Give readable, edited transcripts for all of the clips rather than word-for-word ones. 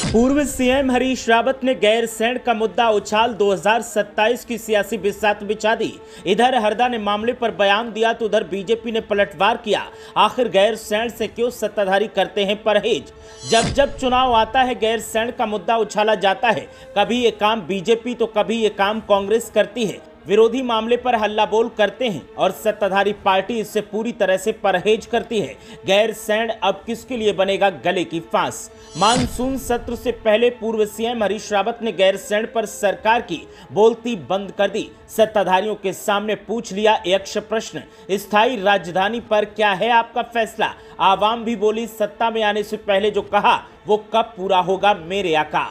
पूर्व सीएम हरीश रावत ने गैरसैंण का मुद्दा उछाल 2027 की सियासी बिसात बिछा दी। इधर हरदा ने मामले पर बयान दिया तो उधर बीजेपी ने पलटवार किया। आखिर गैरसैंण से क्यों सत्ताधारी करते हैं परहेज? जब जब चुनाव आता है गैरसैंण का मुद्दा उछाला जाता है। कभी ये काम बीजेपी तो कभी ये काम कांग्रेस करती है। विरोधी मामले पर हल्ला बोल करते हैं और सत्ताधारी पार्टी इससे पूरी तरह से परहेज करती है। गैरसैंण अब किसके लिए बनेगा गले की फांस? मानसून सत्र से पहले पूर्व सीएम हरीश रावत ने गैरसैंण पर सरकार की बोलती बंद कर दी। सत्ताधारियों के सामने पूछ लिया यक्ष प्रश्न, स्थायी राजधानी पर क्या है आपका फैसला? आवाम भी बोली, सत्ता में आने से पहले जो कहा वो कब पूरा होगा मेरे आका?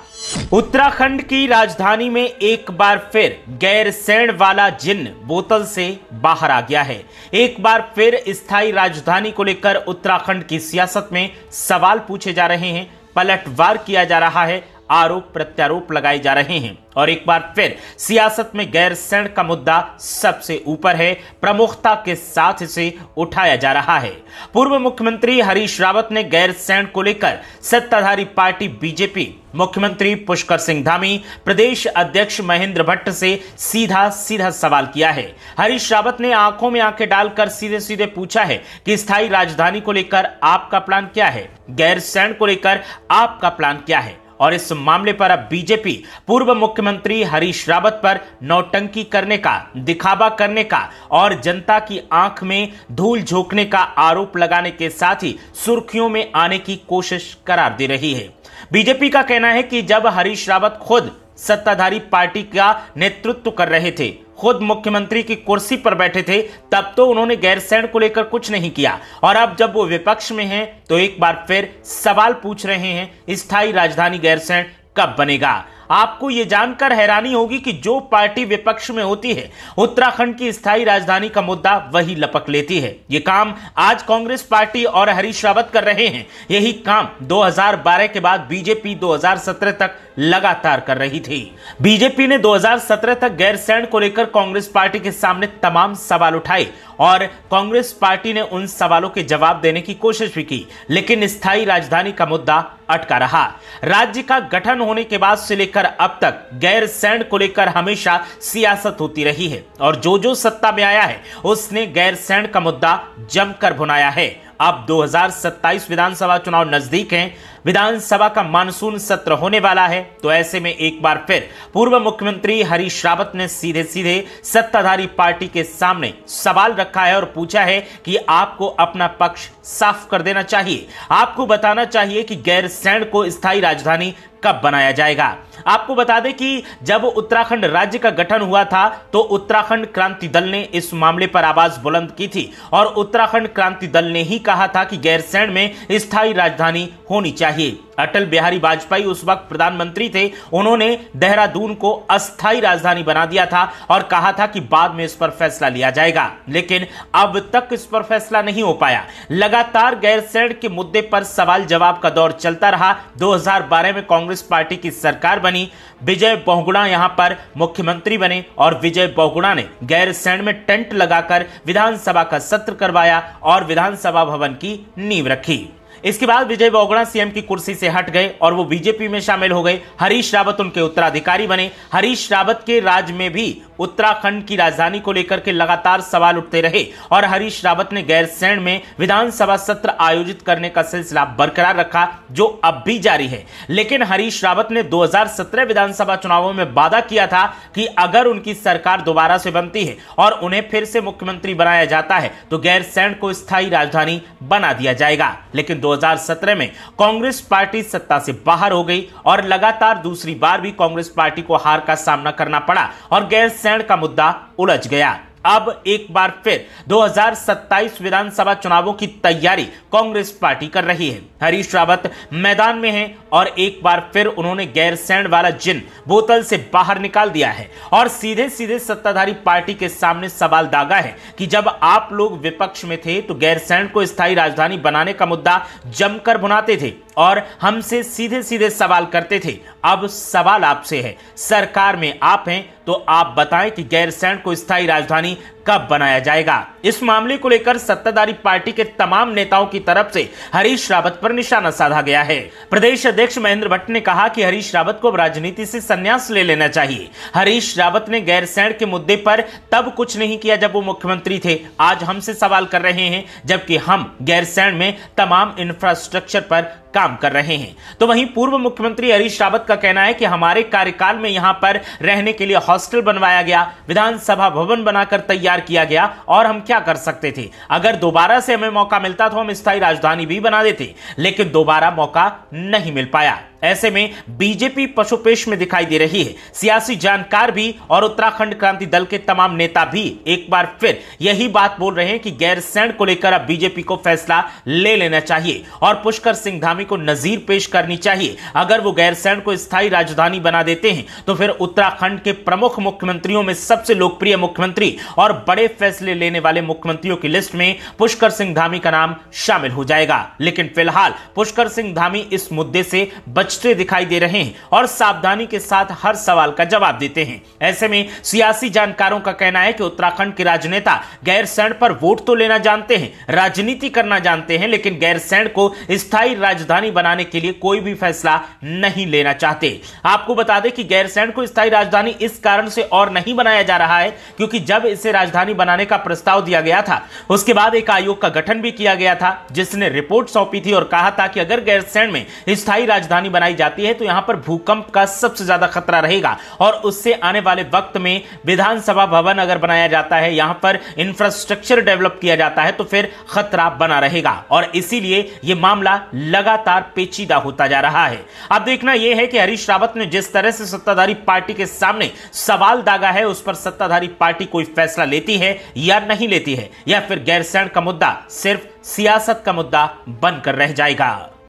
उत्तराखंड की राजधानी में एक बार फिर गैरसैंण वाला जिन्न बोतल से बाहर आ गया है। एक बार फिर स्थायी राजधानी को लेकर उत्तराखंड की सियासत में सवाल पूछे जा रहे हैं, पलटवार किया जा रहा है, आरोप प्रत्यारोप लगाए जा रहे हैं और एक बार फिर सियासत में गैरसैंण का मुद्दा सबसे ऊपर है। प्रमुखता के साथ इसे उठाया जा रहा है। पूर्व मुख्यमंत्री हरीश रावत ने गैरसैंण को लेकर सत्ताधारी पार्टी बीजेपी, मुख्यमंत्री पुष्कर सिंह धामी, प्रदेश अध्यक्ष महेंद्र भट्ट से सीधा सीधा सवाल किया है। हरीश रावत ने आंखों में आंखें डालकर सीधे सीधे पूछा है कि स्थायी राजधानी को लेकर आपका प्लान क्या है? गैरसैंण को लेकर आपका प्लान क्या है? और इस मामले पर अब बीजेपी पूर्व मुख्यमंत्री हरीश रावत पर नौटंकी करने का, दिखावा करने का और जनता की आंख में धूल झोंकने का आरोप लगाने के साथ ही सुर्खियों में आने की कोशिश करार दे रही है। बीजेपी का कहना है कि जब हरीश रावत खुद सत्ताधारी पार्टी का नेतृत्व कर रहे थे, खुद मुख्यमंत्री की कुर्सी पर बैठे थे, तब तो उन्होंने गैरसैंण को लेकर कुछ नहीं किया और अब जब वो विपक्ष में हैं तो एक बार फिर सवाल पूछ रहे हैं, स्थायी राजधानी गैरसैंण कब बनेगा? आपको यह जानकर हैरानी होगी कि जो पार्टी विपक्ष में होती है, उत्तराखंड की स्थायी राजधानी का मुद्दा वही लपक लेती है। यह काम आज कांग्रेस पार्टी और हरीश रावत कर रहे हैं। यही काम 2012 के बाद बीजेपी 2017 तक लगातार कर रही थी। बीजेपी ने 2017 तक गैरसैंण को लेकर कांग्रेस पार्टी के सामने तमाम सवाल उठाए और कांग्रेस पार्टी ने उन सवालों के जवाब देने की कोशिश भी की, लेकिन स्थायी राजधानी का मुद्दा अटका रहा। राज्य का गठन होने के बाद से लेकर अब तक गैरसैंण को लेकर हमेशा सियासत होती रही है और जो सत्ता में आया है उसने गैरसैंण का मुद्दा जमकर भुनाया है। अब 2027 विधानसभा चुनाव नजदीक हैं, विधानसभा का मानसून सत्र होने वाला है, तो ऐसे में एक बार फिर पूर्व मुख्यमंत्री हरीश रावत ने सीधे सीधे सत्ताधारी पार्टी के सामने सवाल रखा है और पूछा है कि आपको अपना पक्ष साफ कर देना चाहिए। आपको बताना चाहिए कि गैरसैंण को स्थायी राजधानी कब बनाया जाएगा। आपको बता दें कि जब उत्तराखंड राज्य का गठन हुआ था तो उत्तराखंड क्रांति दल ने इस मामले पर आवाज बुलंद की थी और उत्तराखंड क्रांति दल ने ही कहा था कि गैरसैंण में स्थायी राजधानी होनी चाहिए। अटल बिहारी वाजपेयी उस वक्त प्रधानमंत्री थे, उन्होंने देहरादून को अस्थायी राजधानी बना दिया था और कहा था कि बाद में इस पर फैसला लिया जाएगा, लेकिन अब तक इस पर फैसला नहीं हो पाया। लगातार गैरसैंण के मुद्दे पर सवाल जवाब का दौर चलता रहा। 2012 में कांग्रेस पार्टी की सरकार बनी, विजय बहुगुणा यहां पर मुख्यमंत्री बने और विजय बहुगुणा ने गैरसैंण में टेंट लगाकर विधानसभा का सत्र करवाया और विधानसभा भवन की नींव रखी। इसके बाद विजय बहुगुणा सीएम की कुर्सी से हट गए और वो बीजेपी में शामिल हो गए। हरीश रावत उनके उत्तराधिकारी बने। हरीश रावत के राज में भी उत्तराखंड की राजधानी को लेकर के लगातार सवाल उठते रहे और हरीश रावत ने गैरसैंण में विधानसभा सत्र आयोजित करने का सिलसिला बरकरार रखा, जो अब भी जारी है। लेकिन हरीश रावत ने 2017 विधानसभा चुनावों में वादा किया था कि अगर उनकी सरकार दोबारा से बनती है और उन्हें फिर से मुख्यमंत्री बनाया जाता है तो गैरसैंण को स्थायी राजधानी बना दिया जाएगा। लेकिन 2017 में कांग्रेस पार्टी सत्ता से बाहर हो गई और लगातार दूसरी बार भी कांग्रेस पार्टी को हार का सामना करना पड़ा और गैरसैंण का मुद्दा उलझ गया। अब एक बार फिर 2027 विधानसभा चुनावों की तैयारी कांग्रेस पार्टी कर रही है। हरीश रावत मैदान में हैं और एक बार फिर उन्होंने गैरसैंण वाला जिन बोतल से बाहर निकाल दिया है और सीधे सीधे सत्ताधारी पार्टी के सामने सवाल दागा है कि जब आप लोग विपक्ष में थे तो गैरसैंण को स्थायी राजधानी बनाने का मुद्दा जमकर भुनाते थे और हमसे सीधे सीधे सवाल करते थे। अब सवाल आपसे है, सरकार में आप हैं तो आप बताएं कि गैरसैंण को स्थायी राजधानी कब बनाया जाएगा। इस मामले को लेकर सत्ताधारी पार्टी के तमाम नेताओं की तरफ से हरीश रावत पर निशाना साधा गया है। प्रदेश अध्यक्ष महेंद्र भट्ट ने कहा कि हरीश रावत को राजनीति से संन्यास ले लेना चाहिए। हरीश रावत ने गैरसैंण के मुद्दे पर तब कुछ नहीं किया जब वो मुख्यमंत्री थे, आज हमसे सवाल कर रहे हैं, जबकि हम गैरसैंण में तमाम इंफ्रास्ट्रक्चर पर काम कर रहे हैं। तो वहीं पूर्व मुख्यमंत्री हरीश रावत का कहना है कि हमारे कार्यकाल में यहां पर रहने के लिए हॉस्टल बनवाया गया, विधानसभा भवन बनाकर तैयार किया गया, और हम क्या कर सकते थे। अगर दोबारा से हमें मौका मिलता तो हम स्थायी राजधानी भी बना देते, लेकिन दोबारा मौका नहीं मिल पाया। ऐसे में बीजेपी पशुपेश में दिखाई दे रही है। सियासी जानकार भी और उत्तराखंड क्रांति दल के तमाम नेता भी एक बार फिर यही बात बोल रहे हैं कि गैरसैंण को लेकर अब बीजेपी को फैसला ले लेना चाहिए और पुष्कर सिंह धामी को नजीर पेश करनी चाहिए। अगर वो गैरसैंण को स्थायी राजधानी बना देते हैं तो फिर उत्तराखंड के प्रमुख मुख्यमंत्रियों में सबसे लोकप्रिय मुख्यमंत्री और बड़े फैसले लेने वाले मुख्यमंत्रियों की लिस्ट में पुष्कर सिंह धामी का नाम शामिल हो जाएगा। लेकिन फिलहाल पुष्कर सिंह धामी इस मुद्दे से बचते दिखाई दे रहे हैं और सावधानी के साथ हर सवाल का जवाब देते हैं। ऐसे में सियासी जानकारों का कहना है कि उत्तराखंड के राजनेता गैरसैंण पर वोट तो लेना जानते हैं, राजनीति करना जानते हैं, लेकिन गैरसैंण को स्थायी राजधानी बनाने के लिए कोई भी फैसला नहीं लेना चाहते। आपको बता दें कि गैरसैंण को स्थायी राजधानी इस कारण से और नहीं बनाया जा रहा है क्योंकि जब इसे राजधानी बनाने का प्रस्ताव दिया गया था उसके बाद एक आयोग का गठन भी किया गया था जिसने रिपोर्ट सौंपी थी और कहा था कि अगर गैरसैंण में स्थायी राजधानी बनाई जाती है तो यहां पर भूकंप का सबसे ज्यादा खतरा रहेगा और उससे आने वाले वक्त में विधानसभा भवन अगर बनाया जाता है, यहां पर इंफ्रास्ट्रक्चर डेवलप किया जाता है तो फिर खतरा बना रहेगा और इसीलिए यह मामला लगातार पेचीदा होता जा रहा है। अब देखना यह है कि हरीश रावत ने जिस तरह से सत्ताधारी पार्टी के सामने सवाल दागा है उस पर सत्ताधारी पार्टी कोई फैसला लेती है या नहीं लेती है, या फिर गैरसैंण का मुद्दा सिर्फ सियासत का मुद्दा बनकर रह जाएगा।